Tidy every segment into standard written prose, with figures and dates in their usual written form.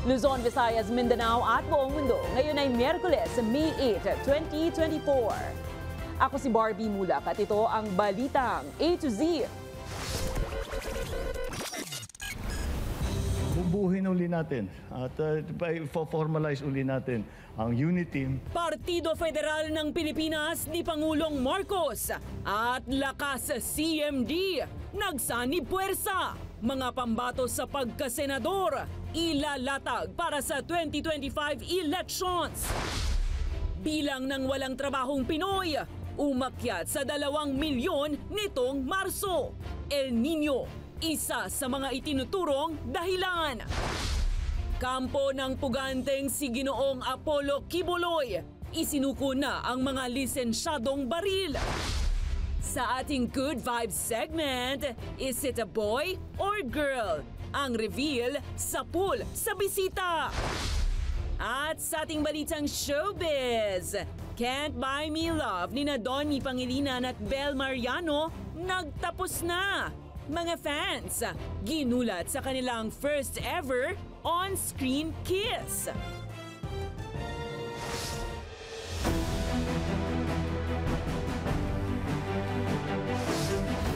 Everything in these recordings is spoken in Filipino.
Luzon, Visayas, Mindanao at buong mundo. Ngayon ay Miyerkules, May 8, 2024. Ako si Barbie Mulak at ito ang Balitang A to Z. Bubuhin uli natin at formalize uli natin ang unity. Partido Federal ng Pilipinas ni Pangulong Marcos at Lakas CMD nagsanib puwersa. Mga pambato sa pagkasenador ilalatag para sa 2025 elections. Bilang ng walang trabahong Pinoy umakyat sa 2 milyon nitong Marso. El Nino, isa sa mga itinuturong dahilan. Kampo ng puganteng si Ginoong Apollo Kibuloy, isinuko na ang mga lisensyadong baril. Sa ating Good Vibes segment, is it a boy or girl? Ang reveal sa pool sa bisita. At sa ating balitang showbiz, Can't Buy Me Love ni Donnie Pangilinan at Bel Mariano nagtapos na. Mga fans, ginulat sa kanilang first ever on-screen kiss.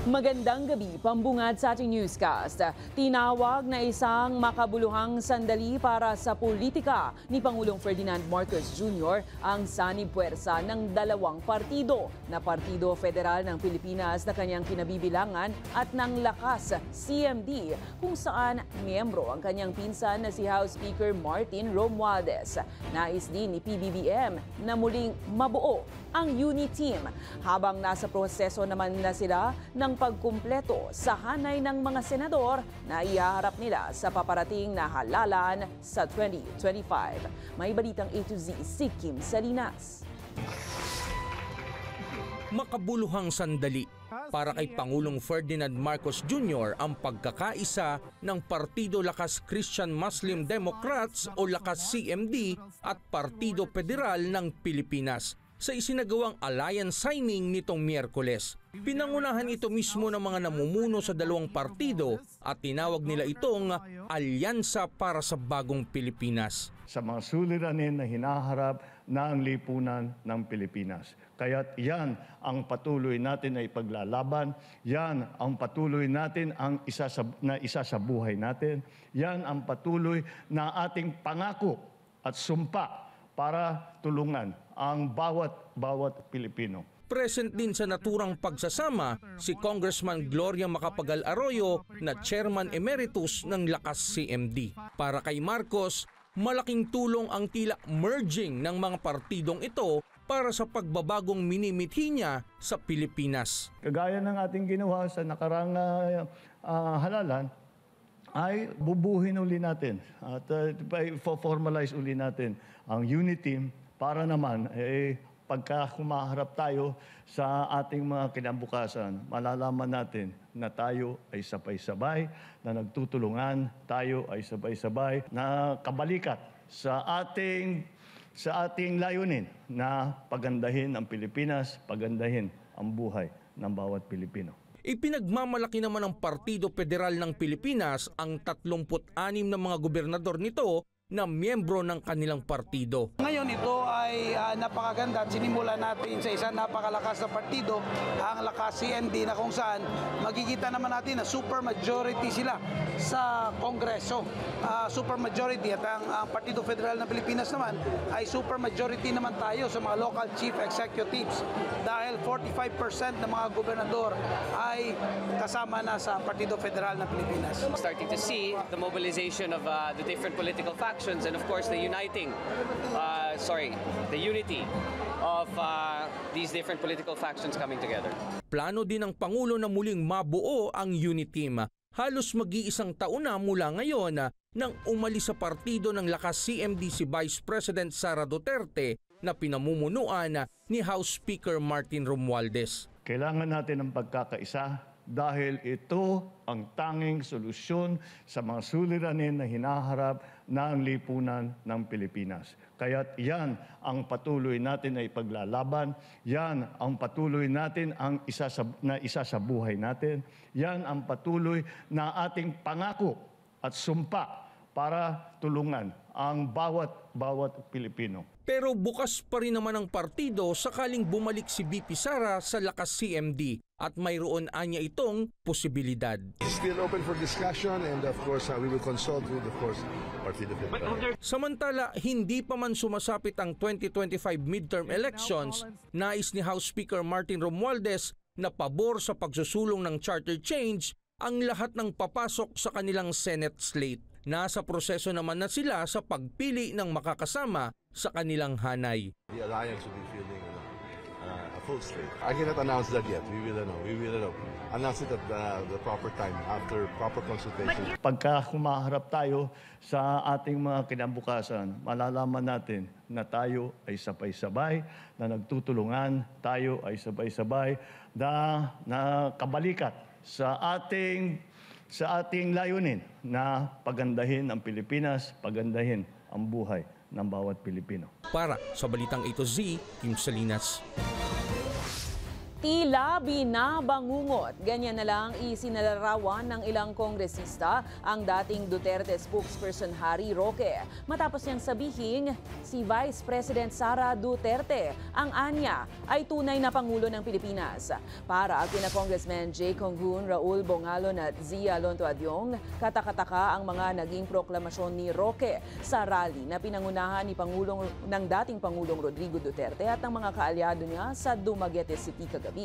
Magandang gabi, pambungad sa ating newscast. Tinawag na isang makabuluhang sandali para sa politika ni Pangulong Ferdinand Marcos Jr. ang sanib puwersa ng 2 partido na Partido Federal ng Pilipinas na kanyang kinabibilangan at ng Lakas CMD kung saan miyembro ang kanyang pinsan na si House Speaker Martin Romualdez. Nais din ni PBBM na muling mabuo ang unit team habang nasa proseso naman na sila ng pagkumpleto sa hanay ng mga senador na ihaharap nila sa paparating na halalan sa 2025. May balitang A to Z si Kim Salinas. Makabuluhang sandali para kay Pangulong Ferdinand Marcos Jr. ang pagkakaisa ng Partido Lakas Christian Muslim Democrats o Lakas CMD at Partido Federal ng Pilipinas sa isinagawang alliance signing nitong Miyerkules. Pinangunahan ito mismo ng mga namumuno sa 2 partido at tinawag nila itong Alyansa para sa Bagong Pilipinas. Sa mga suliranin na hinaharap ng lipunan ng Pilipinas. Kaya't yan ang patuloy natin na ipaglalaban, yan ang patuloy natin ang isa sa buhay natin, yan ang patuloy na ating pangako at sumpa para tulungan ang bawat Pilipino. Present din sa naturang pagsasama si Congressman Gloria Macapagal Arroyo na Chairman Emeritus ng Lakas CMD. Para kay Marcos, malaking tulong ang tila merging ng mga partidong ito para sa pagbabagong minimithi niya sa Pilipinas. Kagaya ng ating ginawa sa nakarang halalan, ay bubuhin uli natin at formalize uli natin ang unity para naman pagka humaharap tayo sa ating mga kinabukasan, malalaman natin na tayo ay sabay-sabay, na nagtutulungan, tayo ay sabay-sabay, na kabalikat sa ating layunin na pagandahin ang Pilipinas, pagandahin ang buhay ng bawat Pilipino. Ipinagmamalaki naman ng Partido Federal ng Pilipinas ang 36 na mga gobernador nito na miyembro ng kanilang partido. Ngayon ito ay napakaganda at sinimula natin sa isang napakalakas na partido, ang Lakas CMD, na kung saan magkikita naman natin na super majority sila sa Kongreso. Super majority at ang Partido Federal ng Pilipinas naman ay super majority naman tayo sa mga local chief executives dahil 45% ng mga gobernador ay kasama na sa Partido Federal ng Pilipinas. Starting to see the mobilization of the different political factions and of course the unity of these different political factions coming together. Plano din ng Pangulo na muling mabuo ang unit team. Halos mag-iisang taon na mula ngayon nang umalis sa partido ng Lakas CMD si Vice President Sara Duterte na pinamumunuan ni House Speaker Martin Romualdez. Kailangan natin ng pagkakaisa dahil ito ang tanging solusyon sa mga suliranin na hinaharap ng lipunan ng Pilipinas. Kaya't yan ang patuloy natin na ipaglalaban, yan ang patuloy natin ang isa sa buhay natin, yan ang patuloy na ating pangako at sumpa para tulungan ang bawat Pilipino. Pero bukas pa rin naman ang partido sakaling bumalik si VP Sara sa Lakas CMD at mayroon anya itong posibilidad. Still open for discussion and of course we will consult with Partido Federal. Samantala, hindi pa man sumasapit ang 2025 midterm elections, nais ni House Speaker Martin Romualdez na pabor sa pagsusulong ng charter change ang lahat ng papasok sa kanilang Senate slate. Nasa proseso naman na sila sa pagpili ng makakasama sa kanilang hanay. The alliance will be fielding a full slate. I cannot announce that yet. We will announce it at the proper time after proper consultation. Pagka humaharap tayo sa ating mga kinabukasan, malalaman natin na tayo ay sabay-sabay, na nagtutulungan, tayo ay sabay-sabay, na kabalikat sa ating layunin na pagandahin ang Pilipinas, pagandahin ang buhay ng bawat Pilipino. Para sa Balitang A to Z, Kim Salinas. Tila binabangungot. Ganyan na lang isinalarawan ng ilang kongresista ang dating Duterte spokesperson Harry Roque. Matapos niyang sabihin, si Vice President Sara Duterte ang anya ay tunay na Pangulo ng Pilipinas. Para kina Congressman Jay Conggun, Raul Bongalon at Zia Lonto Adyong, katakataka ang mga naging proklamasyon ni Roque sa rally na pinangunahan ng dating Pangulong Rodrigo Duterte at ng mga kaalyado niya sa Dumaguete City kagabi.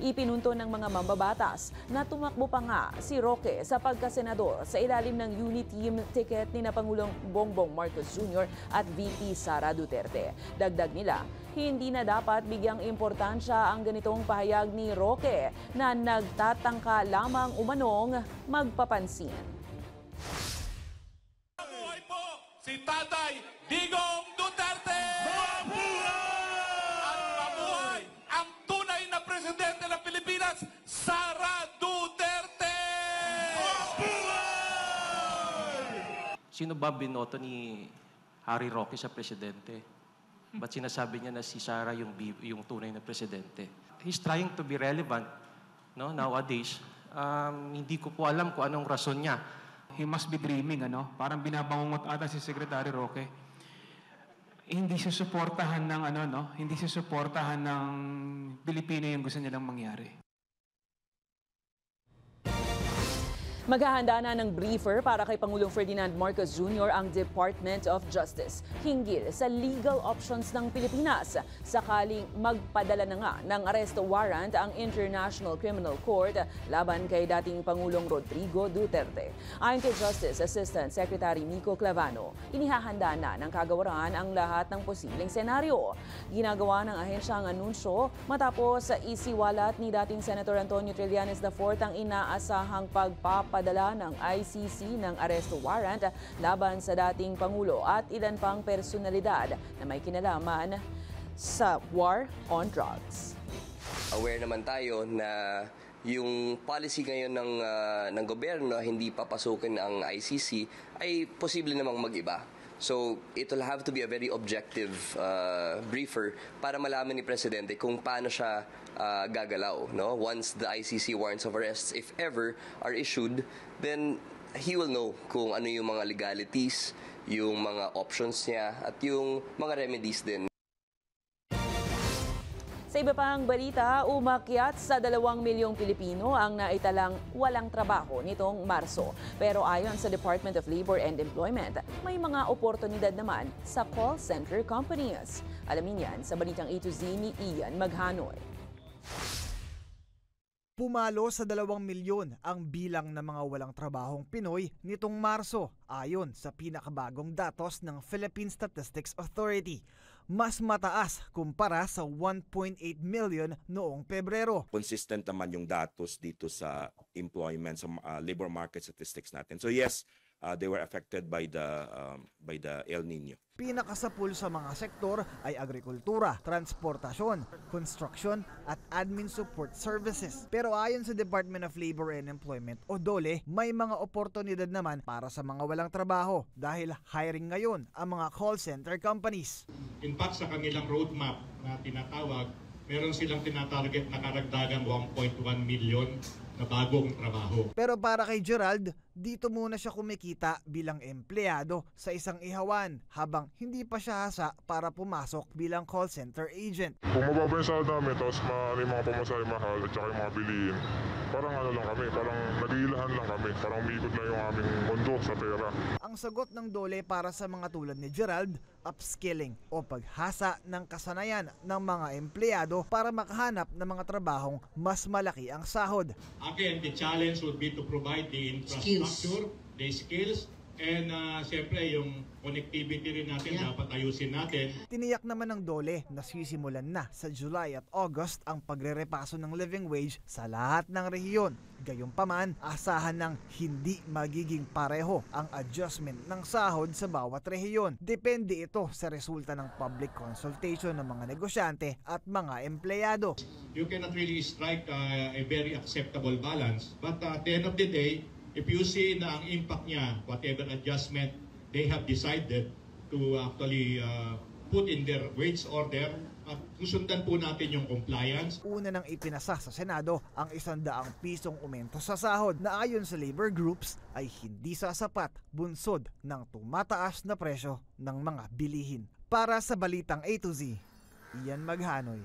Ipinunto ng mga mambabatas na tumakbo pa nga si Roque sa pagkasenador sa ilalim ng unity ticket ni na Pangulong Bongbong Marcos Jr. at VP Sara Duterte. Dagdag nila, hindi na dapat bigyang importansya ang ganitong pahayag ni Roque na nagtatangka lamang umanong magpapansin. Mabuhay po si Tatay Digong Duterte! Presidente ng Pilipinas, Sara Duterte! Sino ba binoto ni Harry Roque sa presidente? Ba't sinasabi niya na si Sara yung tunay na presidente? He's trying to be relevant, no, nowadays. Hindi ko po alam kung anong rason niya. He must be dreaming, ano? Parang binabangungot ata si Secretary Roque. Hindi susuportahan ng hindi susuportahan ng Pilipino yung gusto nilang mangyari. Maghahanda na ng briefer para kay Pangulong Ferdinand Marcos Jr. ang Department of Justice hinggil sa legal options ng Pilipinas sakaling magpadala na nga ng arrest warrant ang International Criminal Court laban kay dating Pangulong Rodrigo Duterte. Ayon kay Justice Assistant Secretary Nico Clavano, inihahanda na ng kagawaran ang lahat ng posibleng senaryo. Ginagawa ng ahensya ang anunsyo matapos isiwalat ni dating Senator Antonio Trillanes IV ang inaasahang pagpapadala ng ICC ng arrest warrant laban sa dating Pangulo at ilan pang personalidad na may kinalaman sa war on drugs. Aware naman tayo na yung policy ngayon ng gobyerno hindi papasukin ang ICC ay posible namang mag-iba. So it will have to be a very objective briefer para malaman ni Presidente kung paano siya gagalaw. No? Once the ICC warrants of arrests, if ever, are issued, then he will know kung ano yung mga legalities, yung mga options niya, at yung mga remedies din. Sa iba pang balita, umakyat sa 2 milyong Pilipino ang naitalang walang trabaho nitong Marso. Pero ayon sa Department of Labor and Employment, may mga oportunidad naman sa call center companies. Alamin yan sa Balitang A to Z ni Ian Maghanoy. Pumalo sa 2 milyon ang bilang ng mga walang trabahong Pinoy nitong Marso ayon sa pinakabagong datos ng Philippine Statistics Authority. Mas mataas kumpara sa 1.8 million noong Pebrero. Consistent naman yung datos dito sa employment, sa labor market statistics natin. So yes, they were affected by the El Nino. Pinakasapul sa mga sektor ay agrikultura, transportasyon, construction at admin support services. Pero ayon sa Department of Labor and Employment o DOLE, may mga oportunidad naman para sa mga walang trabaho dahil hiring ngayon ang mga call center companies. In fact, sa kanilang roadmap na tinatawag, meron silang tinatarget na karagdagang 1.1 million na bagong trabaho. Pero para kay Gerald, dito muna siya kumikita bilang empleyado sa isang ihawan habang hindi pa siya hasa para pumasok bilang call center agent. Kung mababa yung sahod namin, tapos yung mga pamasahe mahal at saka yung mga bilihin, parang ano lang kami, parang nagilahan lang kami, parang umiikot na yung aming mundo sa pera. Ang sagot ng Dole para sa mga tulad ni Gerald, upskilling o paghasa ng kasanayan ng mga empleyado para makahanap ng mga trabahong mas malaki ang sahod. Again, the challenge would be to provide the infrastructure, the skills, and siyempre yung connectivity rin natin dapat ayusin natin. Tiniyak naman ng Dole na sisimulan na sa July at August ang pagrerepaso ng living wage sa lahat ng rehiyon. Gayunpaman, asahan ng hindi magiging pareho ang adjustment ng sahod sa bawat rehiyon. Depende ito sa resulta ng public consultation ng mga negosyante at mga empleyado. You cannot really strike a very acceptable balance, but at the end of the day, if you see na ang impact niya, whatever adjustment they have decided to actually put in their wage order, at susundan po natin yung compliance. Una nang ipinasa sa Senado ang 100 pisong aumento sa sahod na ayon sa labor groups ay hindi sasapat bunsod ng tumataas na presyo ng mga bilihin. Para sa Balitang A to Z, Ian Maghanoy.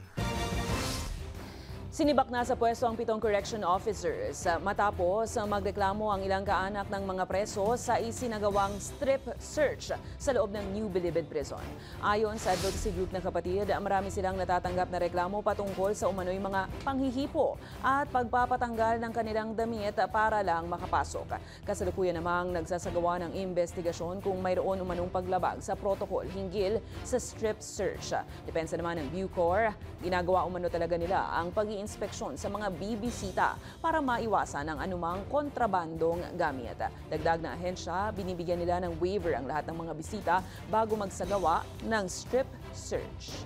Sinibak na sa pwesto ang 7 correction officers matapos magreklamo ang ilang kaanak ng mga preso sa isinagawang strip search sa loob ng New Bilibid Prison. Ayon sa advocacy group na Kapatid, marami silang natatanggap na reklamo patungkol sa umano'y mga panghihipo at pagpapatanggal ng kanilang damit para lang makapasok. Kasalukuyan namang nagsasagawa ng investigasyon kung mayroon umanong paglabag sa protocol hinggil sa strip search. Depensa naman ng Bucor, ginagawa umano talaga nila ang pag-iinspeksyon sa mga bibisita para maiwasan ang anumang kontrabandong gamit. Dagdag na ahensya, binibigyan nila ng waiver ang lahat ng mga bisita bago magsagawa ng strip search.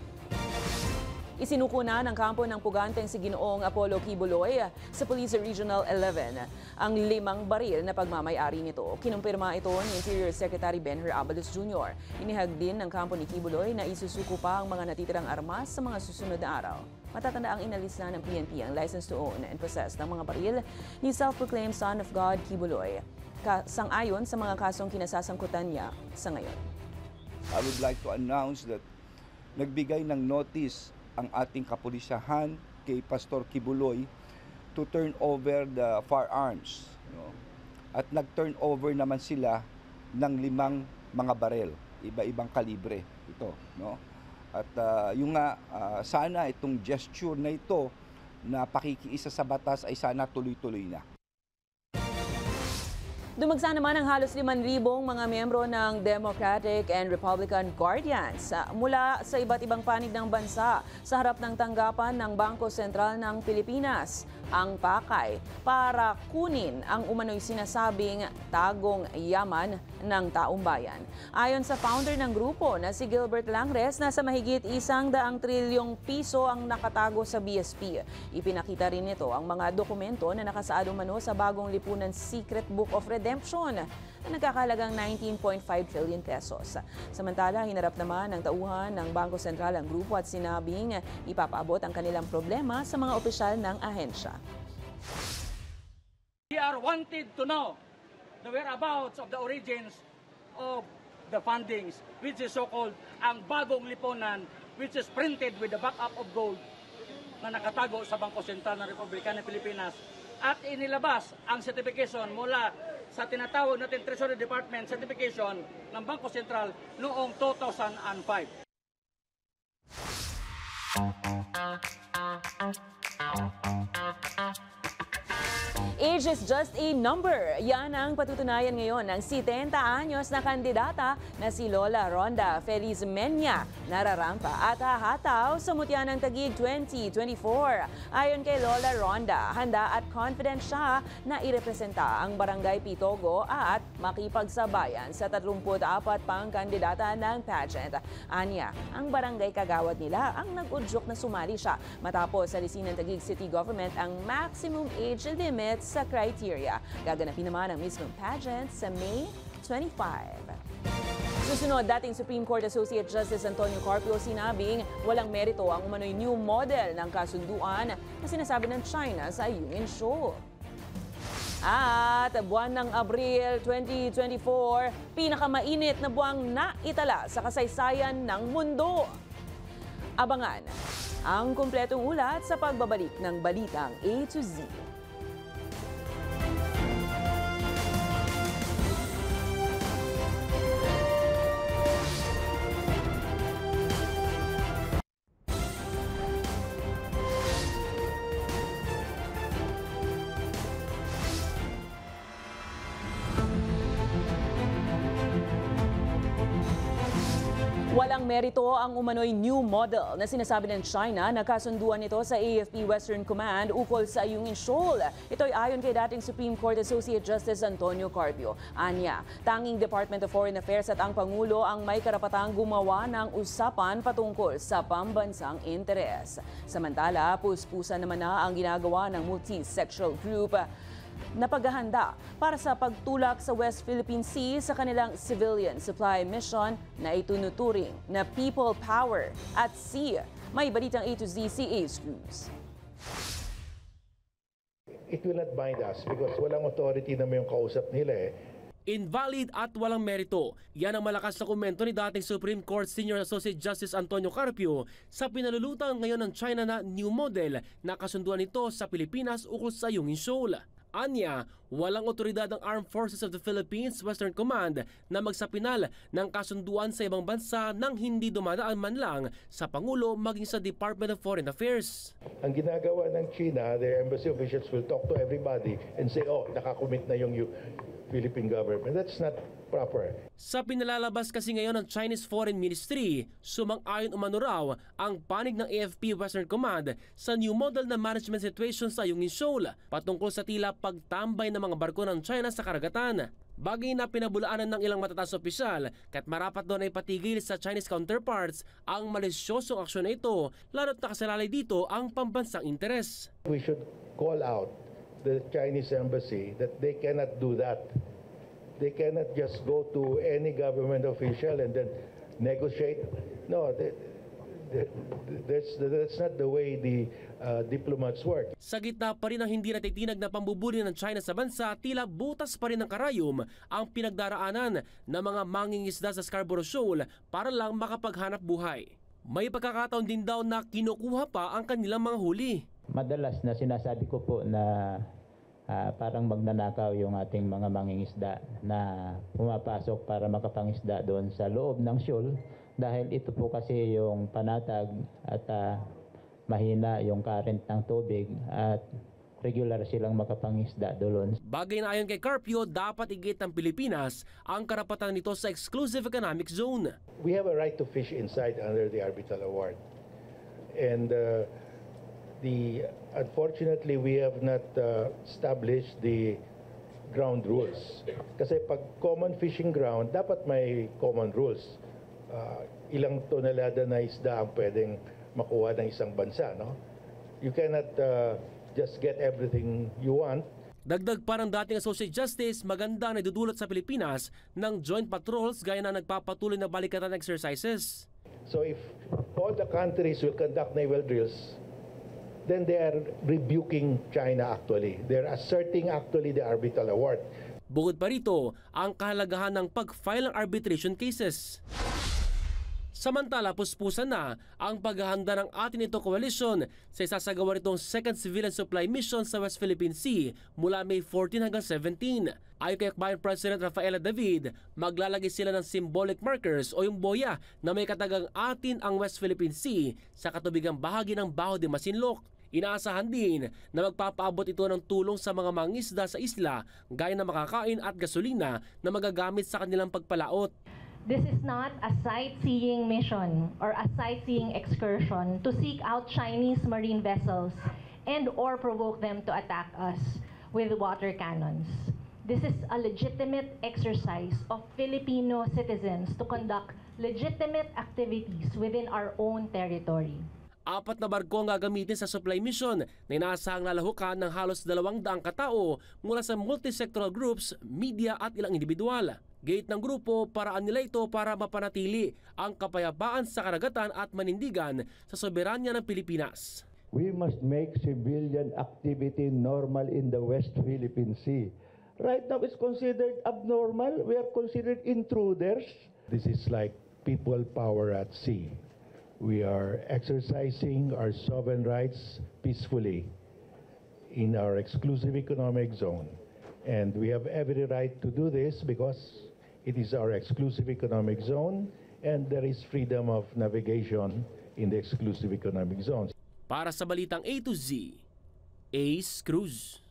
Isinuko na ng kampo ng puganteng si Ginoong Apollo Kibuloy sa Police Regional 11 ang 5 baril na pagmamay-ari nito. Kinumpirma ito ni Interior Secretary Benher Abalos Jr. Inihag din ng kampo ni Kibuloy na isusuko pa ang mga natitirang armas sa mga susunod na araw. Matatanda ang inalis na ng PNP ang license to own and possess ng mga baril ni self-proclaimed Son of God Kibuloy. Sang-ayon sa mga kasong kinasasangkutan niya sa ngayon. I would like to announce that nagbigay ng notice ang ating kapulisahan kay Pastor Kibuloy to turn over the firearms. At nag-turn over naman sila ng 5 mga barel, iba-ibang kalibre ito. At sana itong gesture na ito na pakikiisa sa batas ay sana tuloy-tuloy na. Dumagsa naman ang halos 5,000 mga miyembro ng Democratic and Republican Guardians mula sa iba't ibang panig ng bansa sa harap ng tanggapan ng Bangko Sentral ng Pilipinas, ang pakay, para kunin ang umano'y sinasabing tagong yaman ng taong bayan. Ayon sa founder ng grupo na si Gilbert Langres, nasa mahigit 100 trilyong piso ang nakatago sa BSP. Ipinakita rin nito ang mga dokumento na nakasaad umano sa bagong lipunan Secret Book of Redemption na nagkakalagang 19.5 trillion pesos. Samantala, hinarap naman ng tauhan ng Bangko Sentral ang grupo at sinabing ipapaabot ang kanilang problema sa mga opisyal ng ahensya. We are wanted to know the whereabouts of the origins of the fundings, which is so-called ang bagong lipunan, which is printed with the backup of gold na nakatago sa Bangko Sentral ng Republika ng Pilipinas. At inilabas ang certification mula sa tinatawag natin Treasury Department certification ng Bangko Sentral noong 2005. Age is just a number. Yan ang patutunayan ngayon ng 70 anyos na kandidata na si Lola Ronda Feliz Menya. Nararampa at hahataw sa mutya ng Taguig 2024. Ayon kay Lola Ronda, handa at confident siya na irepresenta ang Barangay Pitogo at makipagsabayan sa 34 pang kandidata ng pageant. Anya, ang barangay kagawad nila ang nag-udyok na sumali siya matapos alisin ng Taguig City Government ang maximum age limit sa criteria. Gaganapin naman ang mismong pageant sa May 25. Susunod, dating Supreme Court Associate Justice Antonio Carpio sinabing walang merito ang umano'y new model ng kasunduan na sinasabi ng China sa Yungin Shoal. At buwan ng Abril 2024, pinakamainit na buwang naitala sa kasaysayan ng mundo. Abangan ang kumpletong ulat sa pagbabalik ng Balitang A to Z. Walang merito ang umano'y new model na sinasabi ng China na kasunduan nito sa AFP Western Command ukol sa Ayungin Shoal. Ito'y ayon kay dating Supreme Court Associate Justice Antonio Carpio. Anya, tanging Department of Foreign Affairs at ang Pangulo ang may karapatang gumawa ng usapan patungkol sa pambansang interes. Samantala, puspusan naman na ang ginagawa ng multi-sectoral group na paghahanda para sa pagtulak sa West Philippine Sea sa kanilang civilian supply mission na itunuturing na People Power at Sea. May balitang A to Z si Ace Cruz. It will not bind us because walang authority naman yung kausap nila eh. Invalid at walang merito. Yan ang malakas na komento ni dating Supreme Court Senior Associate Justice Antonio Carpio sa pinalulutang ngayon ng China na new model na kasunduan nito sa Pilipinas ukol sa Ayungin Shoal. Anya, walang otoridad ng Armed Forces of the Philippines Western Command na magsapinal ng kasunduan sa ibang bansa nang hindi dumadaan man lang sa Pangulo maging sa Department of Foreign Affairs. Ang ginagawa ng China, their embassy officials will talk to everybody and say, oh, nakakommit na yung Philippine government. That's not proper. Sa pinalalabas kasi ngayon ng Chinese Foreign Ministry, sumang-ayon umano raw ang panig ng AFP Western Command sa new model na management situation sa Ayungin Shoal patungkol sa tila pagtambay ng mga barko ng China sa karagatan. Bagay na pinabulaanan ng ilang matataas opisyal kahit marapat doon ay patigil sa Chinese counterparts ang malisyosong aksyon na ito, lalo't nakasalalay dito ang pambansang interes. We should call out the Chinese embassy that they cannot do that. They cannot just go to any government official and then negotiate. No, that's not the way the diplomats work. Sa gitna pa rin ang hindi natitinag na pambubuli ng China sa bansa, tila butas pa rin ng karayom ang pinagdaraanan ng mga mangingisda sa Scarborough Shoal para lang makapaghanap buhay. May pagkakataon din daw na kinukuha pa ang kanilang mga huli. Madalas na sinasabi ko po na parang magnanakaw yung ating mga mangingisda na pumapasok para makapangisda doon sa loob ng shoal dahil ito po kasi yung panatag at mahina yung current ng tubig at regular silang makapangisda doon. Bagay na ayon kay Carpio, dapat igit ng Pilipinas ang karapatan nito sa exclusive economic zone. We have a right to fish inside under the arbitral award. And unfortunately, we have not established the ground rules. Kasi pag common fishing ground, dapat may common rules. Ilang tonelada na isda ang pwedeng makuha ng isang bansa, no? You cannot just get everything you want. Dagdag pa ng dating Associate Justice, maganda na idudulot sa Pilipinas ng joint patrols gaya na nagpapatuloy na balikatan exercises. So if all the countries will conduct naval drills, then they are rebuking China actually. They're asserting actually the arbitral award. Bukod pa rito, ang kahalagahan ng pag-file ng arbitration cases. Samantala, puspusan na ang paghahanda ng atin ito coalition sa isasagawa nitong second civilian supply mission sa West Philippine Sea mula May 14 hanggang 17. Ayon kay Akbayan President Rafaela David, maglalagay sila ng symbolic markers o yung boya na may katagang atin ang West Philippine Sea sa katubigang bahagi ng Baho de Masinloc. Inaasahan din na magpapaabot ito ng tulong sa mga mangisda sa isla gaya na makakain at gasolina na magagamit sa kanilang pagpalaot. This is not a sightseeing mission or a sightseeing excursion to seek out Chinese marine vessels and or provoke them to attack us with water cannons. This is a legitimate exercise of Filipino citizens to conduct legitimate activities within our own territory. 4 na barko ang gagamitin sa supply mission na inaasahang lalahukan ng halos 200 katao mula sa multi-sectoral groups, media at ilang individual. Gate ng grupo, paraan nila ito para mapanatili ang kapayapaan sa karagatan at manindigan sa soberanya ng Pilipinas. We must make civilian activity normal in the West Philippine Sea. Right now it's considered abnormal. We are considered intruders. This is like people power at sea. We are exercising our sovereign rights peacefully in our exclusive economic zone. And we have every right to do this because it is our exclusive economic zone and there is freedom of navigation in the exclusive economic zone. Para sa Balitang A to Z, Ace Cruz.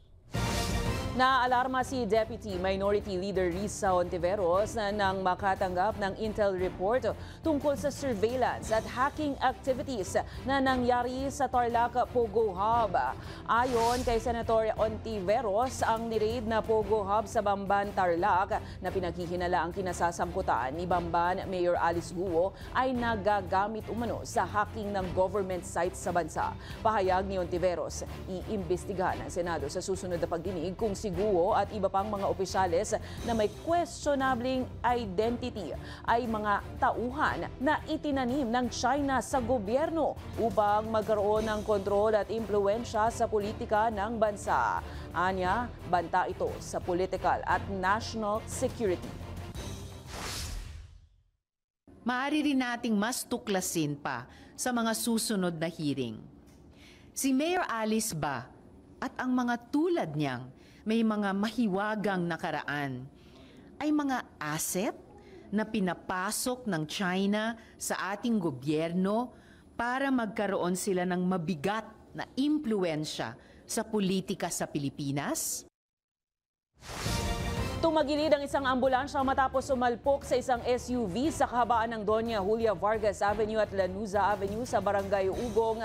Naalarma si Deputy Minority Leader Risa Hontiveros nang makatanggap ng intel report tungkol sa surveillance at hacking activities na nangyari sa Tarlac Pogo Hub. Ayon kay Senator Hontiveros, ang ni-raid na Pogo Hub sa Bamban, Tarlac na pinaghihinala ang kinasasamputan ni Bamban Mayor Alice Guo ay nagagamit umano sa hacking ng government sites sa bansa. Pahayag ni Hontiveros, iimbestigahan ng Senado sa susunod na pagdinig kung si Guo at iba pang mga opisyales na may questionabling identity ay mga tauhan na itinanim ng China sa gobyerno upang magkaroon ng kontrol at impluwensya sa politika ng bansa. Anya, banta ito sa political at national security. Maaari rin nating mas tuklasin pa sa mga susunod na hearing. Si Mayor Alice ba at ang mga tulad niyang may mga mahiwagang nakaraan ay mga asset na pinapasok ng China sa ating gobyerno para magkaroon sila ng mabigat na impluwensya sa politika sa Pilipinas? Tumagilid ang isang ambulansya matapos sumalpok sa isang SUV sa kahabaan ng Doña Julia Vargas Avenue at Lanuza Avenue sa Barangay Ugong,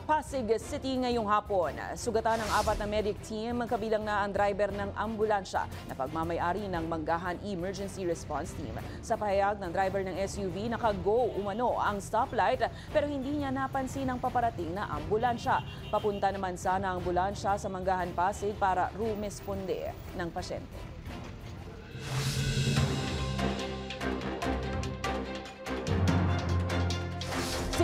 Pasig City ngayong hapon. Sugatan ng 4 na medic team, kabilang na ang driver ng ambulansya na pagmamay-ari ng Manggahan Emergency Response Team. Sa pahayag ng driver ng SUV, naka-go umano ang stoplight pero hindi niya napansin ang paparating na ambulansya. Papunta naman sana ang ambulansya sa Manggahan Pasig para rumesponde ng pasyente.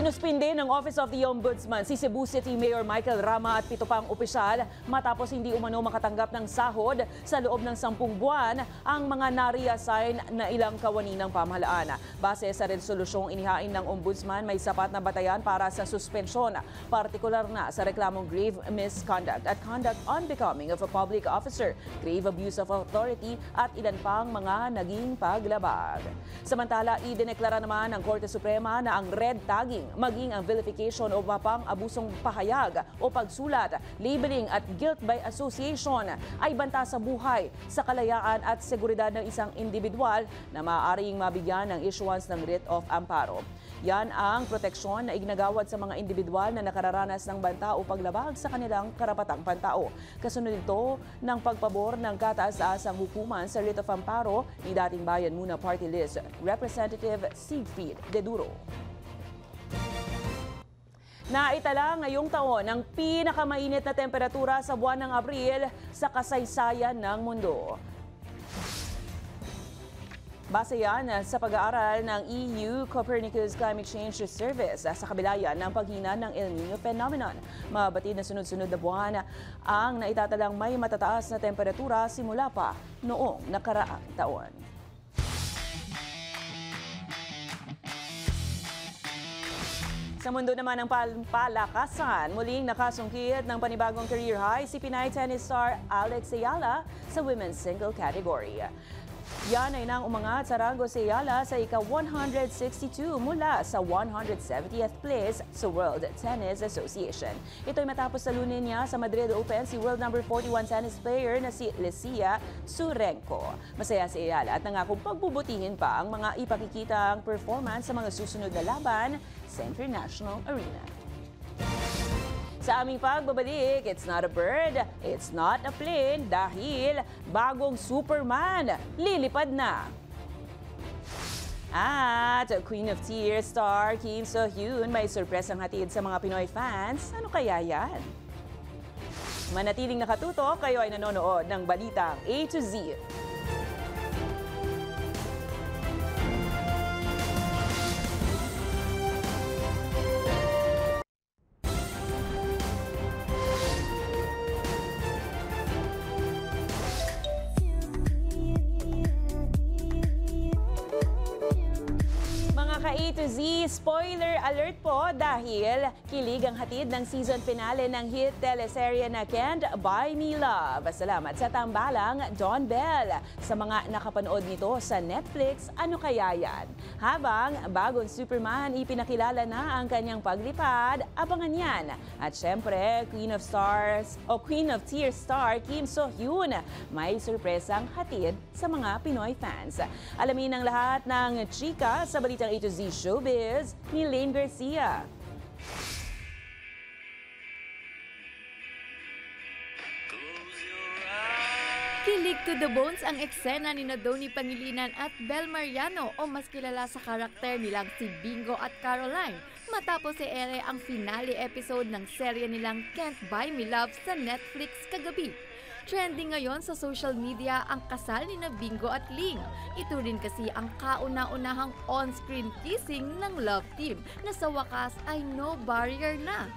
Sinuspinde ng Office of the Ombudsman si Cebu City Mayor Michael Rama at 7 pang opisyal matapos hindi umano makatanggap ng sahod sa loob ng 10 buwan ang mga na-reassign na ilang kawani ng pamahalaan. Base sa resolusyong inihain ng Ombudsman, may sapat na batayan para sa suspensyon, partikular na sa reklamong grave misconduct at conduct unbecoming of a public officer, grave abuse of authority at ilan pang mga naging paglabag. Samantala, idineklara naman ng Korte Suprema na ang red tagging maging ang vilification o mapang abusong pahayag o pagsulat, labeling at guilt by association ay banta sa buhay, sa kalayaan at seguridad ng isang individual na maaaring mabigyan ng issuance ng writ of amparo. Yan ang proteksyon na iginagawad sa mga individual na nakararanas ng banta o paglabag sa kanilang karapatang pantao. Kasunod ito ng pagpabor ng kataas-taasang hukuman sa writ of amparo ni dating Bayan Muna Party List Representative Siegfried De Duro. Naitala ngayong taon ang pinakamainit na temperatura sa buwan ng Abril sa kasaysayan ng mundo. Base yan sa pag-aaral ng EU Copernicus Climate Change Service sa kabila yan ng paghina ng El Niño phenomenon. Mabatid na sunod-sunod na buwan ang naitatalang may matataas na temperatura simula pa noong nakaraang taon. Sa mundo naman ng palakasan, muling nakasungkit ng panibagong career high si Pinay tennis star Alex Ayala sa women's single category. Yan ay nang umangat sa ranggo si Ayala sa ika-162 mula sa 170th place sa World Tennis Association. Ito ay matapos salunin niya sa Madrid Open si world number 41 tennis player na si Lesia Tsurenko. Masaya si Ayala at nangakong pagbubutihin pa ang mga ipakikitang performance sa mga susunod na laban sa international arena. Sa aming pagbabalik, it's not a bird, it's not a plane dahil bagong Superman lilipad na. At Queen of Tears star Kim So-hyun may surpresang hatid sa mga Pinoy fans. Ano kaya yan? Manatiling nakatutok, kayo ay nanonood ng Balitang A to Z. to Z, spoiler alert po dahil kilig ang hatid ng season finale ng hit teleserye na Can't Buy Me Love. Salamat sa tambalang, Don Bell. Sa mga nakapanood nito sa Netflix, ano kaya yan? Habang bagong Superman ipinakilala na ang kanyang paglipad, abangan yan. At syempre, Queen of Tears star Kim So-hyun, may surpresang hatid sa mga Pinoy fans. Alamin ang lahat ng chika sa balitang A to Z Showbiz ni Lane Garcia. Kilig to the bones ang eksena ni Donnie Pangilinan at Bel Mariano o mas kilala sa karakter nilang si Bingo at Caroline matapos i-ere ang finale episode ng serye nilang Can't Buy Me Love sa Netflix kagabi. Trending ngayon sa social media ang kasal ni Bingo at Ling. Ito rin kasi ang kauna-unahang on-screen kissing ng love team na sa wakas ay no barrier na.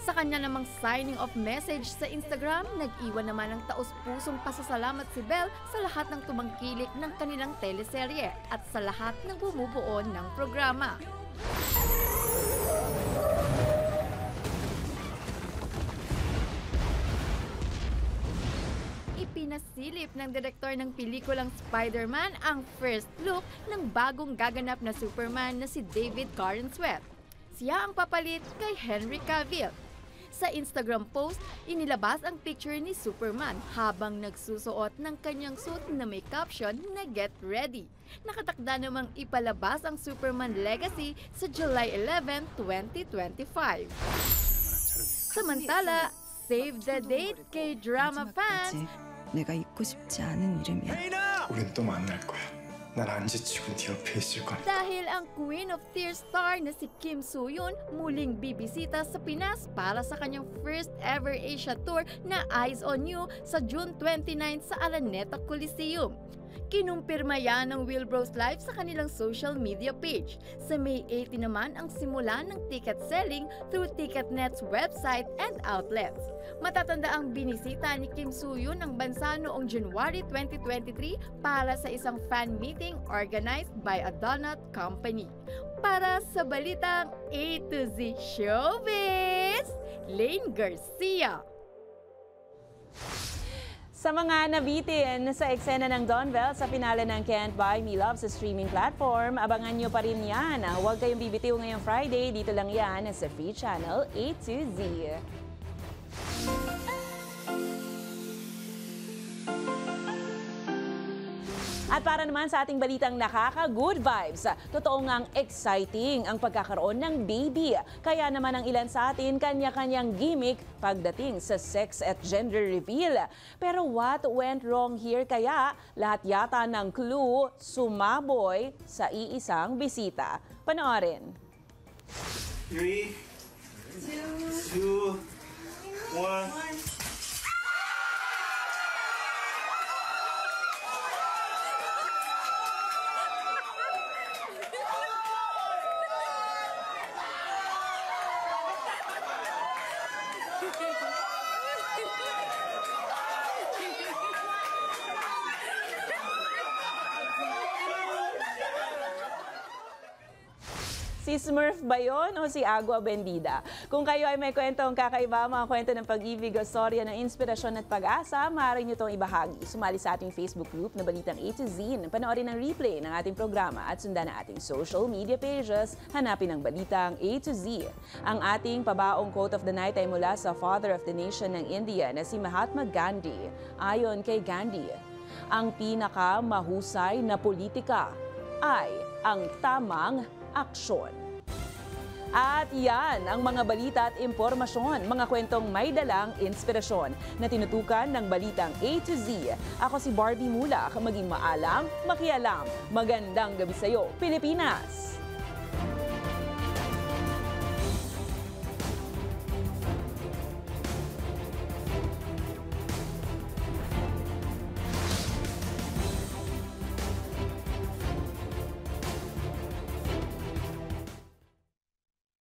Sa kanya namang signing off message sa Instagram, nag-iwan naman ng taos-pusong pasasalamat si Bel sa lahat ng tumangkilik ng kanilang teleserye at sa lahat ng bumubuo ng programa. Ipinasilip ng direktor ng pelikulang Spider-Man ang first look ng bagong gaganap na Superman na si David Corenswet. Siya ang papalit kay Henry Cavill. Sa Instagram post, inilabas ang picture ni Superman habang nagsusuot ng kanyang suit na may caption na Get Ready. Nakatakda namang ipalabas ang Superman Legacy sa July 11, 2025. Samantala, save the date kay drama fans. 내가 잊고 싶지 않은 이름이야. 우린 또 만날 거야. 난 안 지치고 네 옆에 있을 거야. Dahil ang Queen of Tears star na si Kim So-hyun muling bibisita sa Pinas para sa kanyang first ever Asia tour na Eyes on You sa June 29 sa Araneta Coliseum. Kinumpirma yan ng Wilbros Live sa kanilang social media page. Sa May 18 naman ang simula ng ticket selling through Ticketnet's website and outlets. Matatanda ang binisita ni Kim So-hyun ang bansa noong January 2023 para sa isang fan meeting organized by a donut company. Para sa balitang A to Z Showbiz, Lane Garcia. Sa mga nabitin sa eksena ng Don Bell sa finale ng Can't Buy Me Love sa streaming platform, abangan nyo pa rin yan. Huwag kayong bibitiw ngayong Friday, dito lang yan sa Free Channel A to Z. At para naman sa ating balitang nakaka-good vibes, totoo ngang exciting ang pagkakaroon ng baby. Kaya naman ang ilan sa atin kanya-kanyang gimmick pagdating sa sex at gender reveal. Pero what went wrong here kaya? Lahat yata ng clue sumaboy sa iisang bisita. Panoorin. 3, 2, 1. Si Smurf ba yun o si Agua Bendida? Kung kayo ay may kwentong kakaiba, mga kwento ng pag-ibig o storya ng inspirasyon at pag-asa, maaari nyo itong ibahagi. Sumali sa ating Facebook group na Balitang A to Z, panoorin ang replay ng ating programa at sundan ang ating social media pages, hanapin ang Balitang A to Z. Ang ating pabaong quote of the night ay mula sa Father of the Nation ng India na si Mahatma Gandhi. Ayon kay Gandhi, ang pinakamahusay na politika ay ang tamang aksyon. At yan ang mga balita at impormasyon, mga kwentong may dalang inspirasyon na tinutukan ng Balitang A to Z. Ako si Barbie Mulak, maging maalam, makialam. Magandang gabi sa'yo, Pilipinas!